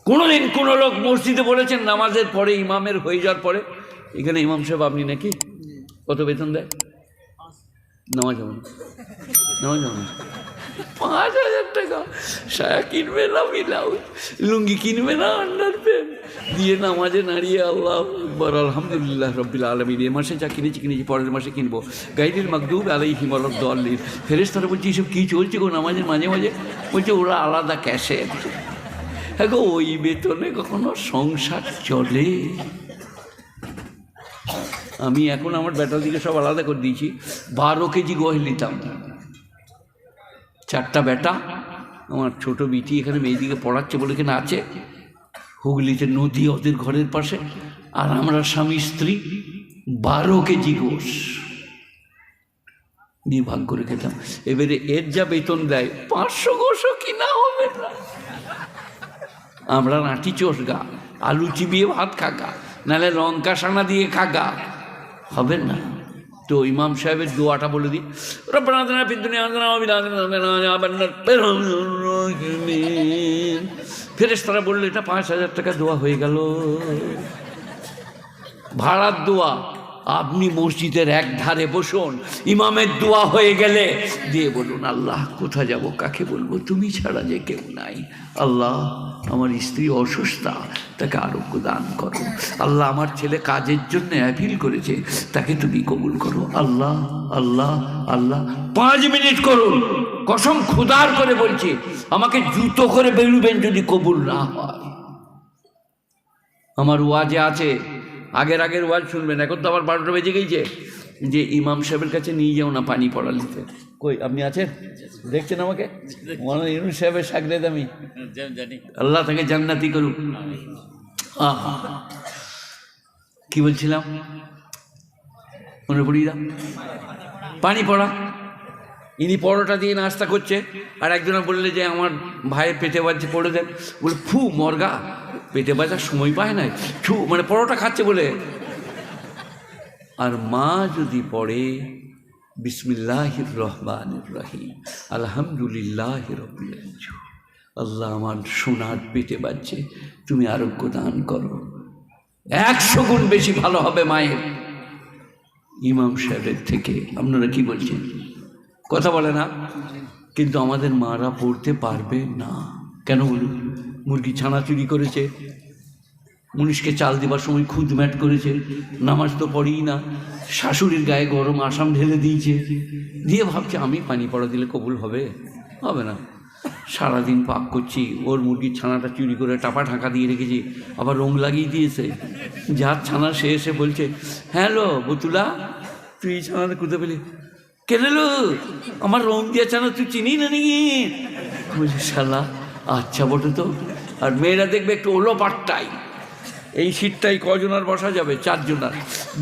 কোনোদিন কোনো লোক মসজিদে বলেছেন নামাজের পরে ইমামের হয়ে যাওয়ার পরে, এখানে ইমাম সাহেব আপনি নাকি কত বেতন দেয়? নামাজ হবে না, নামাজ হবে না। 5,000 টাকা সায়া কিনবে না, ব্লাউজ লুঙ্গি কিনবে না, আন্ডার প্যান্ট দিয়ে নামাজে নাড়িয়ে আল্লাহ আকবার আলহামদুলিল্লাহ রব্বিল আলামিন। এ মাসে যা কিনেছি পরের মাসে কিনবো। গাইরিল মাগদুব আলাইহিম ওয়ালাদ-দাল্লিন। ফেরেশতারা বলছে এসব কী চলছে গো নামাজের মাঝে মাঝে? বলছে ওরা আলাদা ক্যাশে। হ্যাঁ গো, ওই বেতনে কখনো সংসার চলে? আমি এখন আমার বেটার দিকে সব আলাদা করে দিয়েছি। 12 কেজি গহল নিতাম, 4টা বেটা। আমার ছোট বিটি এখানে মেয়েদিকে পড়াচ্ছে বলে এখানে আছে, হুগলিতে নদী ওদের ঘরের পাশে। আর আমরা স্বামী স্ত্রী 12 কেজি গোশ দিয়ে ভাগ করে খেতাম। এবারে এর যা বেতন দেয় 500 গোশও কিনা হবে না। আমরা নাটি চোষগা, আলু চিবিয়ে ভাত খাগা, নাহলে লঙ্কা সানা দিয়ে খাগা, হবে না। তো ইমাম সাহেবের দোয়াটা বলে দিই, ফেরেশতারা বললো এটা 5,000 টাকা দোয়া হয়ে গেল, ভাড়ার দোয়া। আপনি মসজিদের এক ধারে বসুন, ইমামের দোয়া হয়ে গেলে দিয়ে বলুন, আল্লাহ কোথায় যাব, কাকে বলবো, তুমি ছাড়া যে কেউ নাই। আল্লাহ আমার স্ত্রী অসুস্থা, তাকে আরোগ্য দান করো। আল্লাহ আমার ছেলে কাজের জন্য অ্যাপিল করেছে, তাকে তুমি কবুল করো। আল্লাহ আল্লাহ আল্লাহ 5 মিনিট করুন, কসম খুদার করে বলছি, আমাকে জুতো করে বেরুবেন যদি কবুল না হয়। আমার ওয়াজে আছে, আগের ওয়াজ শুনবেন। এখন তো আবার 12টা বেজে গেছে, যে ইমাম সাহেবের কাছে নিয়ে যাও না পানি পড়া নিতে। কই আপনি আছেন? দেখছেন আমাকে? মৌলানা ইউনূস সাহেবের শাগরেদ আমি, আল্লাহ তাকে জান্নাতি করুক। কি বলছিলাম মনে পড়ি না? পানি পড়া। ইনি পরোটা দিয়ে নাস্তা করছে, আর একজনে বললে যে আমার ভাইয়ের পেটে বাজছে, পড়ে দেন। বলে ফু মর্গা, পেটে বাজার সময় পায় না, ছু মানে পরোটা খাচ্ছে বলে। আর মা যদি পড়ে বিসমিল্লাহির রহমানির রহিম আলহামদুলিল্লাহি রাব্বিল আলামিন, আল্লাহ আমার সোনার পেটে বাজছে, তুমি আরোগ্য দান করো, 100 গুণ বেশি ভালো হবে মায়ের ইমাম সাহেবের থেকে। আপনারা কি বলছেন? কথা বলে না? কিন্তু আমাদের মারা পড়তে পারবে না। কেন বলুন? মুরগি ছানা চুরি করেছে, মুনিশকে চাল দেবার সময় খুদম্যাট করেছে, নামাজ তো পড়েই না, শাশুড়ির গায়ে গরম আসাম ঢেলে দিয়েছে, দিয়ে ভাবছে আমি পানি পড়া দিলে কবুল হবে, হবে না। সারাদিন পাক করছি, ওর মুরগির ছানাটা চুরি করে টাপা ঢাকা দিয়ে রেখেছি, আবার রং লাগিয়ে দিয়েছে। যার ছানা সে এসে বলছে, হ্যালো বতুলা, তুই এই ছানাটা খুঁজে পেলি কেন? আমার রং দিয়ে ছানা তুই চিনি না নাকি? বলছি শালা আচ্ছা বটে তো। আর মেয়েরা দেখবে একটু ওলো পাট্টাই, এই সিটটাই কজন আর বসা যাবে? 4 জন। আর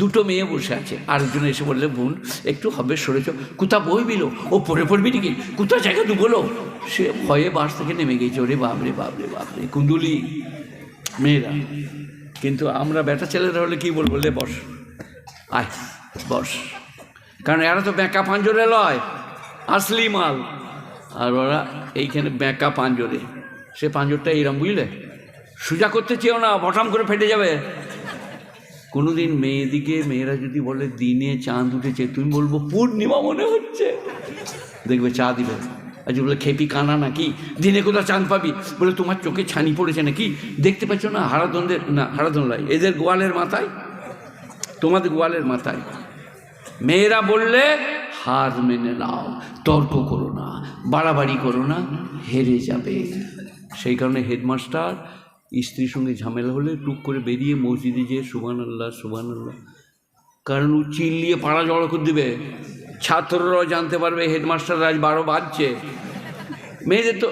2টো মেয়ে বসে আছে। আরেকজন এসে বললে বোন একটু হবে সরেছ, কোথা বই বিলো, ও পড়ে পড়বি নাকি, কোথাও জায়গা তো বলো। সে ভয়ে বাস থেকে নেমে গেছে। ওরে বাপরে বাপরে বাপরে, কুন্দুলি মেয়েরা। কিন্তু আমরা বেটা ছেলেরা হলে কি বলবো, লে বস, আয় বস। কারণ এরা তো ব্যাঁকা পাঁজরে লয়, আসলি মাল। আর ওরা এইখানে ব্যাঁকা পাঁজরে, সে পাঁজরটা এইরকম বুঝলে, সোজা করতে চেয়েও না, বটাম করে ফেটে যাবে। কোনোদিন মেয়েরা যদি বলে দিনে চাঁদ উঠেছে, তুমি বলবো পূর্ণিমা মনে হচ্ছে, দেখবে চা দিবে। আজ বলে খেপি কানা নাকি, দিনে কোথাও চাঁদ পাবি? বলে তোমার চোখে ছানি পড়েছে নাকি, দেখতে পাচ্ছ না? হারাধনদের না, হারাধন লাই, এদের গোয়ালের মাথায়, তোমাদের গোয়ালের মাথায়। মেয়েরা বললে হার মেনে নাও, তর্ক করো না, বাড়াবাড়ি করো না, হেরে যাবে। সেই কারণে হেডমাস্টার স্ত্রীর সঙ্গে ঝামেলা হলে টুক করে বেরিয়ে মসজিদে যেয়ে সুবহানাল্লাহ সুবহানাল্লাহ, কারণ ও চিল্লিয়ে পাড়া জড়ো করে দেবে, ছাত্ররাও জানতে পারবে হেডমাস্টার আজ 12 বাজছে। মেয়েদের তো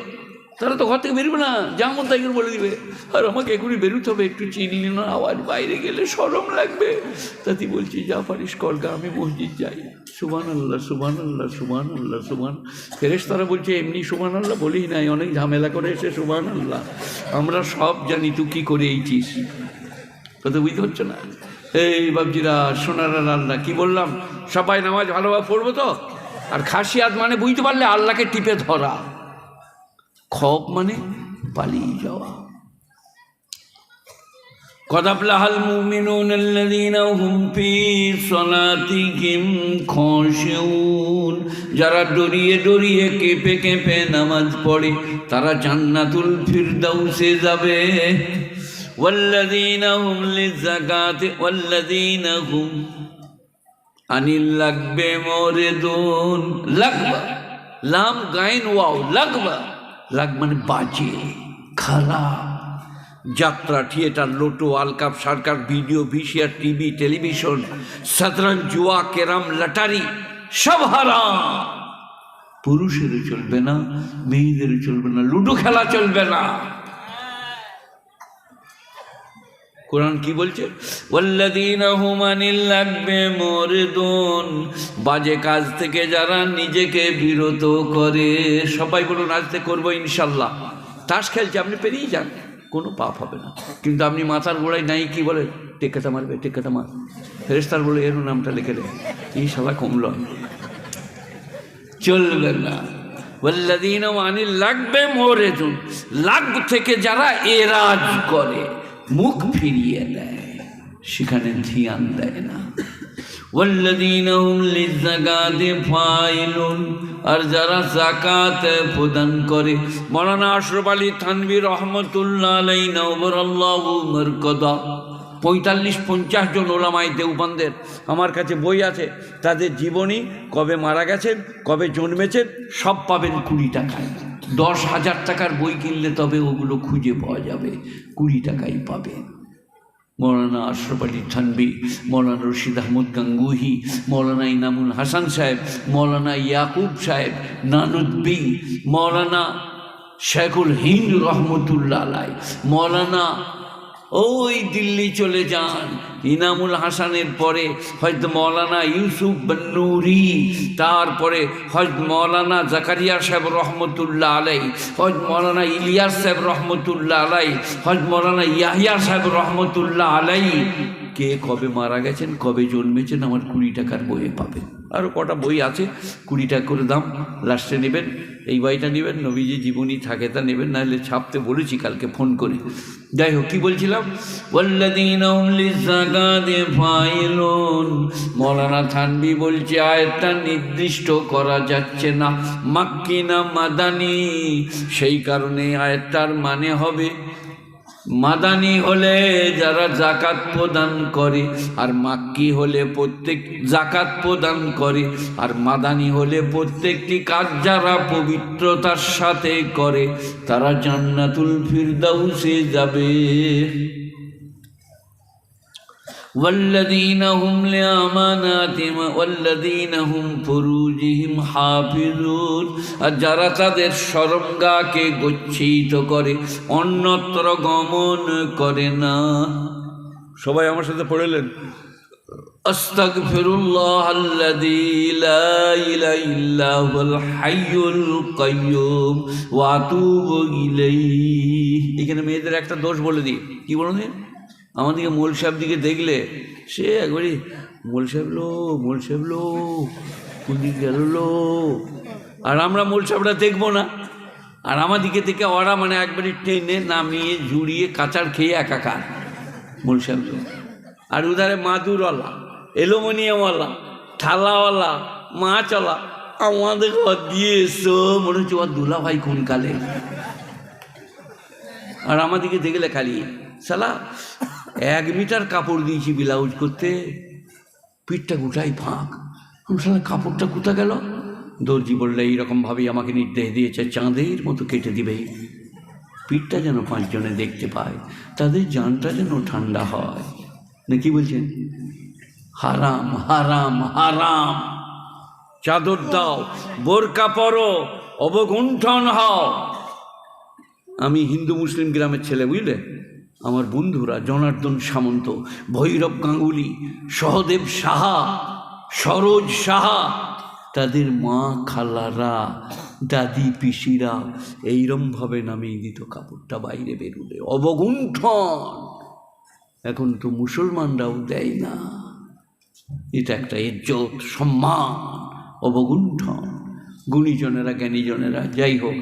তারা তো ঘর থেকে বেরোবে না, যেমন তাই করে বলে দিবে। আর আমাকে এখনই বেরোতে হবে, একটু চিল্লি না আওয়াজ বাইরে গেলে শরম লাগবে। তাতে বলছি যা পারিস করগা, আমি মসজিদ যাই। সুবহানাল্লাহ সুবহানাল্লাহ সুবহানাল্লাহ সুবহান। ফেরেশতারা বলছে এমনি সুবহানাল্লাহ বলি নাই, অনেক ঝামেলা করে এসে সুবহানাল্লাহ। আমরা সব জানি তুই কী করে এইছিস, কথা বুঝতে পারছো না? এই বাবজিরা সোনারা আল্লাহ, কি বললাম, সবাই নামাজ ভালোভাবে পড়বো তো। আর খাসিয়াত মানে বুঝতে পারলে আল্লাহকে টিপে ধরা, খব মানে পালিয়ে যাওয়া। قد أفلح المؤمنون الذين هم في صلاتهم خاشعون যারা ডরিয়ে ডরিয়ে কেঁপে কেঁপে নামাজ পড়ে তারা জান্নাতুল ফিরদাউসে যাবে। والذين هم للزكاة والذين هم عن اللغو معرضون। লাগবা লাম গাইন ওয়াও লাগবা, লাগ মানে বাজে খারাপ। যাত্রা, থিয়েটার, লোটো, আলকাপ, সরকার, ভিডিও, ভিসিআর, টিভি, টেলিভিশন, শতরঞ্জ, জুয়া, ক্যারাম, লটারি সব হারাম। পুরুষেরও চলবে না, মেয়েদেরও চলবে না, লুডো খেলা চলবে না। কোরআন কি বলছে? ওয়াল্লাযীনা হুম আনিল লাগবি মুরিদুন, বাজে কাজ থেকে যারা নিজেকে বিরত করে। সবাই বলুন আজকে করবো ইনশাল্লাহ। তাস খেলছে, আপনি পেরিয়ে যান, কোনো পাপ হবে না। কিন্তু আপনি মাথার গোড়ায় নাই কি বলে টেক্কাটা মারবে, টেক্কাটা মার, ফেরেশতার বলে এর নামটা লিখে দেয়, এই শালা কমল, চলবে না। ওয়াল্লাযীনা আনিল লাগবি মুরিদুন, লাগব থেকে যারা এরাজ করে, মুখ ফিরিয়ে দেয়, সেখানে ধ্যান দেয় না। ওয়াল্লাযীনা হুম লিয-যাকাতি ফাইলুন, আর যারা যাকাত প্রদান করে। মাওলানা আশরাফ আলী থানভী রহমাতুল্লাহ আলাইহি নওয়ারাল্লাহু মারকাদা 45-50 জন ওলামায়ে দেওবন্দের আমার কাছে বই আছে, তাদের জীবনী, কবে মারা গেছেন, কবে জন্মেছেন, সব পাবেন 20 টাকায়। 10,000 টাকার বই কিনলে তবে ওগুলো খুঁজে পাওয়া যাবে, 20 টাকায় পাবেন। মৌলানা আশরাফ আলী থানভী, মৌলানা রশিদ আহমদ গাঙ্গুহি, মৌলানা ইনামুল হাসান সাহেব, মৌলানা ইয়াকুব সাহেব নানুদ্বি, মৌলানা শেখুল হিন্দ রহমতুল্লাহ আলাই, মৌলানা ওই দিল্লি চলে যান, ইনামুল হাসানের পরে হয়তো মৌলানা ইউসুফ বন্নুরি, তারপরে হয়তো মৌলানা জাকারিয়া সাহেব রহমতুল্লাহ আলাই, হয়তো মৌলানা ইলিয়াস সাহেব রহমতুল্লাহ আলাই, হয়তো মৌলানা ইয়াহিয়া সাহেব রহমতুল্লাহ আলাই। কে কবে মারা গেছেন, কবে জন্মেছেন, আমার 20 টাকার বইয়ে পাবেন। আরও কটা বই আছে, 20 টাকা করে দাম, লাস্টে নেবেন। এই বইটা নেবেন, নবীজি জীবনী থাকে তা নেবেন, নাহলে ছাপতে বলেছি কালকে ফোন করে। যাই হোক, কি বলছিলাম? ওয়াল্লাযীনা হুম লিয-যাকাতি ফাইলুন। মৌলানা থানভী বলছে আয়াতটা নির্দিষ্ট করা যাচ্ছে না মাক্কি না মাদানী, সেই কারণে আয়াতটার মানে হবে মাদানী হলে যারা যাকাত প্রদান করে, আর মাক্কি হলে প্রত্যেক যাকাত প্রদান করে, আর মাদানী হলে প্রত্যেকটি কাজ যারা পবিত্রতার সাথে করে তারা জান্নাতুল ফিরদাউসে যাবে। والذين هم لأماناتهم والذين هم فروجهم حافظون, আর যারা তাদের শরমগাহকে গচ্ছিত করে, অন্যত্র গমন করে না। সবাই আমার সাথে পড়লেন, আস্তাগফিরুল্লাহাল্লাযী লা ইলাহা ইল্লা হুয়াল হাইয়ুল কাইয়্যুম ওয়া আতুবু ইলাইহি। এখানে মেয়েদের একটা দোষ বলে দিই, কি বলুন, আমাদেরকে মোল সাহেব দিকে দেখলে সে একবারই মোল সাহেব লো কোন দিকে গেল লো, আর আমরা মোল সাহেবরা দেখবো না, আর আমার দিকে থেকে ওরা মানে একবারই টেনে নামিয়ে জুড়িয়ে কাঁচার খেয়ে একাকার মোল সাহেব। আর উধারে মাদুরওয়ালা, এলোমোনিয়ামওয়ালা, থালাওয়ালা, মাছওয়ালা আমাদের ঘর দিয়ে এসো, মনে হচ্ছে ওর দুলা ভাই কোন কালে। আর আমাদিকে দেখলে খালি শালা 1 মিটার কাপড় দিয়েছি ব্লাউজ করতে, পিঠটা গোটাই ফাঁক, শালা কাপড়টা কোথা গেল? দর্জি বললে এইরকমভাবেই আমাকে নির্দেশ দিয়েছে, চাঁদের মতো কেটে দিবে, পিঠটা যেন 5 জনে দেখতে পায়, তাদের জানটা যেন ঠান্ডা হয়। না কি বলছেন? হারাম হারাম হারাম। চাদর দাও, বোরকা পরো, অবগুণ্ঠন হও। আমি হিন্দু মুসলিম গ্রামের ছেলে, বুঝলে, আমার বন্ধুরা জনার্দন সামন্ত, ভৈরব গাঙ্গুলি, সহদেব সাহা, সরোজ সাহা, তাদের মা খালারা, দাদি পিসিরা এইরমভাবে নামিয়ে দিত কাপড়টা বাইরে বেরোলে, অবগুণ্ঠন। এখন তো মুসলমানরাও দেয় না, এটা একটা ইজ্জত সম্মান, অবগুণ্ঠন। গুণীজনেরা জ্ঞানীজনেরা, যাই হোক,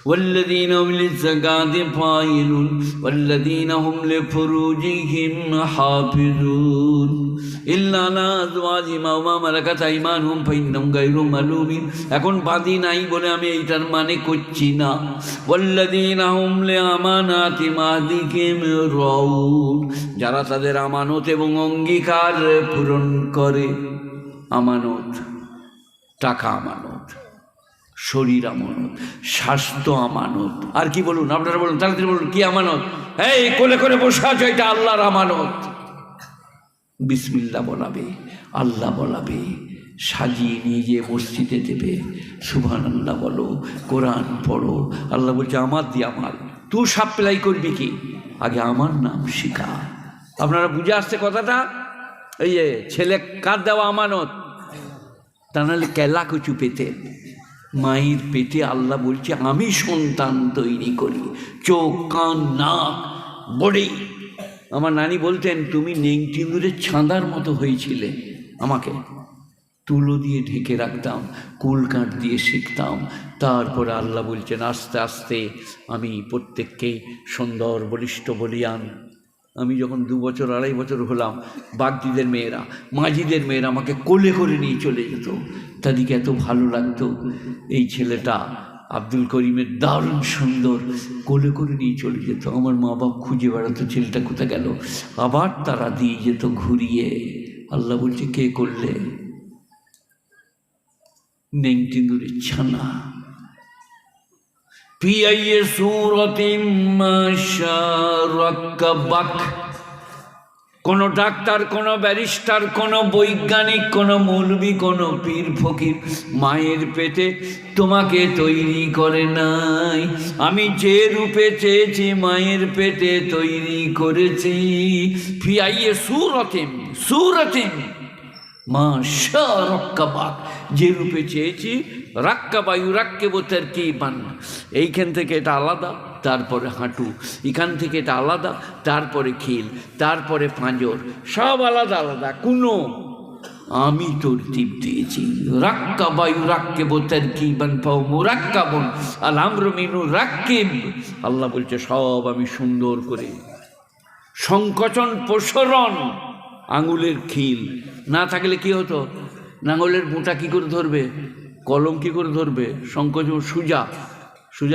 والذين هم للزكاة فاعلون والذين هم لفروجهم حافظون إلا على أزواجهم أو ما ملكت أيمانهم فإنهم غير ملومين এখন বাদী নাই বলে আমি এইটার মানে করছি না والذين هم لأماناتهم وعهدهم راعون যারা তাদের আমানত এবং অঙ্গীকার পূরণ করে আমানত টাকা আমানত শরীর আমানত স্বাস্থ্য আমানত আর কি বলুন আপনারা বলুন তাড়াতাড়ি বলুন কি আমানত এই কোলে করে বসে আছো এটা আল্লাহর আমানত বিসমিল্লাহ বলাবে আল্লাহ বলাবে সাজিয়ে নিয়ে গিয়ে মসজিদে দেবে সুবহানাল্লাহ বলো কোরআন পড়ো আল্লাহ বলছে আমার দিয়ে আমার তুই সাপ্লাই করবি কি আগে আমার নাম শিখা আপনারা বুঝে আসছে কথাটা এই যে ছেলে কার দেওয়া আমানত তা নাহলে কেলা কচু পেতে মায়ের পেটে আল্লাহ বলছে আমি সন্তান তৈরি করি চোখ কান নাক বডি আমার নানি বলতেন তুমি নেংটিন্দুরের ছাঁদার মতো হয়েছিলে আমাকে তুলো দিয়ে ঢেকে রাখতাম কুলকাঠ দিয়ে শিখতাম তারপরে আল্লাহ বলছেন আস্তে আস্তে আমি প্রত্যেককে সুন্দর বলিষ্ঠ বলিয়ান আমি যখন 2 বছর 2.5 বছর হলাম বাগদিদের মেয়েরা মাঝিদের মেয়েরা আমাকে কোলে করে নিয়ে চলে যেত তাদেরকে এত ভালো লাগতো এই ছেলেটা আব্দুল করিমের দারুণ সুন্দর কোলে করে নিয়ে চলে যেত আমার মা বাপ খুঁজে বেড়াতো ছেলেটা কোথায় গেল আবার তারা দিয়ে যেত ঘুরিয়ে আল্লাহ বলছে কে করলে নেংটিন্দুরের ছানা في أي سورة ما شاء ركبك কোনো ডাক্তার কোনো ব্যারিস্টার কোনো বৈজ্ঞানিক কোনো মৌলবি কোনো পীর ফকির মায়ের পেটে তোমাকে তৈরি করে নাই আমি যে রূপে চেয়েছি মায়ের পেটে তৈরি করেছি ফি আইয়ে সুরতিন মাশা রক্কাবাক যে রূপে চেয়েছি রাক্কাবায়ু রাক্কেবতের কি বান এইখান থেকে এটা আলাদা তারপরে হাঁটু এখান থেকে এটা আলাদা তারপরে খিল তারপরে পাঁজর সব আলাদা আলাদা কোনো আমি তরতিব দিয়েছি রাক্কাবায়ু রাক্কেবতের কি বান পাও মুরাক্কাবুন আল আমরু মিনু রাক্কিব আল্লাহ বলছে সব আমি সুন্দর করে সংকোচন প্রসারণ আঙুলের খিল না থাকলে কি হতো আঙুলের মোটা কী করে ধরবে কলম কী করে ধরবে সংকোচন সুজা